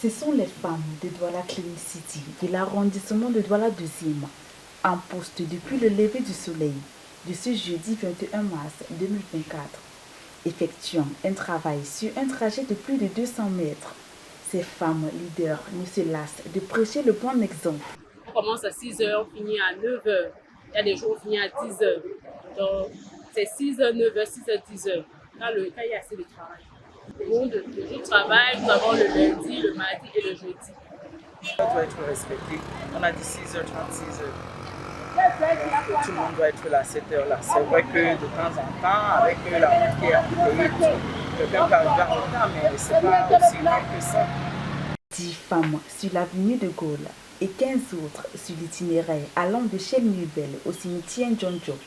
Ce sont les femmes de Douala Clean City de l'arrondissement de Douala 2e, en poste depuis le lever du soleil de ce jeudi 21 mars 2024, effectuant un travail sur un trajet de plus de 200 mètres. Ces femmes leaders ne se lassent de prêcher le bon exemple. On commence à 6 heures, on finit à 9 heures. Il y a des jours où on finit à 10 heures. Donc, c'est 6 heures, 9 heures, 6 heures, 10 heures. Quand il y a assez de travail. Le jour de travail, nous avons le lundi, le mardi et le jeudi. Ça doit être respecté. On a dit 6h30, 6h. Tout le monde doit être là à cette heure-là. C'est vrai que de temps en temps, avec la route qui est embouteillée, quelqu'un peut arriver en retard, mais c'est pas aussi grave que ça. 10 femmes sur l'avenue de Gaulle et 15 autres sur l'itinéraire allant de Chelmibel au cimetière Djonjo.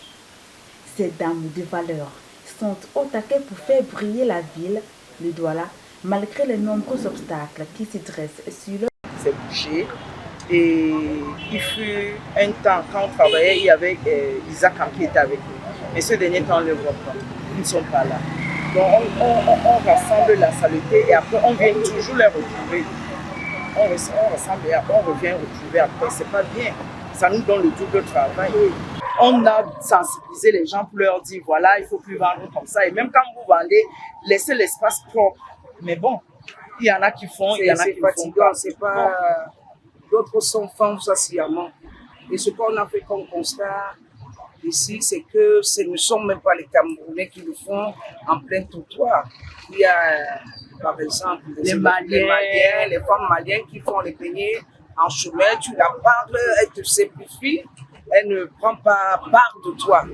Ces dames de valeur sont au taquet pour faire briller la ville, le Douala, malgré les nombreux obstacles qui se dressent sur leur... C'est bouché. Et il fut un temps, quand on travaillait, il y avait Isaac qui était avec nous. Mais ce dernier temps, on ne le voit pas. Ils ne sont pas là. Donc on rassemble la saleté et après on vient toujours les retrouver. On rassemble et après on revient retrouver après. C'est pas bien. Ça nous donne le double travail. On a sensibilisé les gens pour leur dire voilà, il ne faut plus vendre comme ça. Et même quand vous vendez, laissez l'espace propre. Mais bon, il y en a qui font, il y en a qui ne font pas. C'est pas... D'autres sont femmes sciemment. Et ce qu'on a fait comme constat ici, c'est que ce ne sont même pas les Camerounais qui le font en plein trottoir. Il y a, par exemple, les Maliens, les femmes maliennes qui font les beignets en chemin. Tu la parles, elle te simplifie, elle ne prend pas part de toi.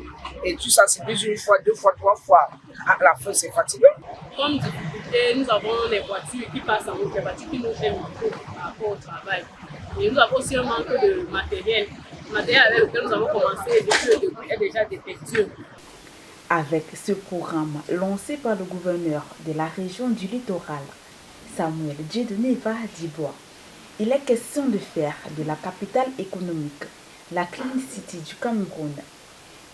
Et tu sensibilises une fois, deux fois, trois fois. À la fin, c'est fatigant. Comme difficulté, nous avons les voitures qui passent en route, les voitures qui nous gênent beaucoup par rapport au travail. Et nous avons aussi un manque de matériel. Le matériel avec lequel nous avons commencé depuis le début est déjà défectueux. Avec ce programme lancé par le gouverneur de la région du littoral, Samuel Dieudonné Dibois, il est question de faire de la capitale économique la Clean City du Cameroun.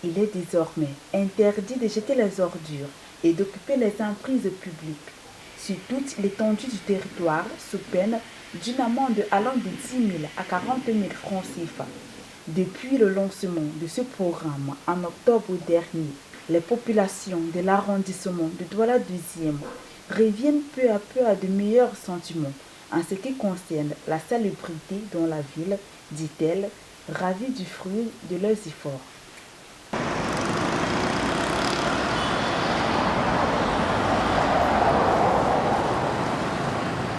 Il est désormais interdit de jeter les ordures et d'occuper les emprises publiques sur toute l'étendue du territoire sous peine d'une amende allant de 10 000 à 40 000 francs CFA. Depuis le lancement de ce programme en octobre dernier, les populations de l'arrondissement de Douala 2e reviennent peu à peu à de meilleurs sentiments en ce qui concerne la salubrité dans la ville, dit-elle, ravie du fruit de leurs efforts.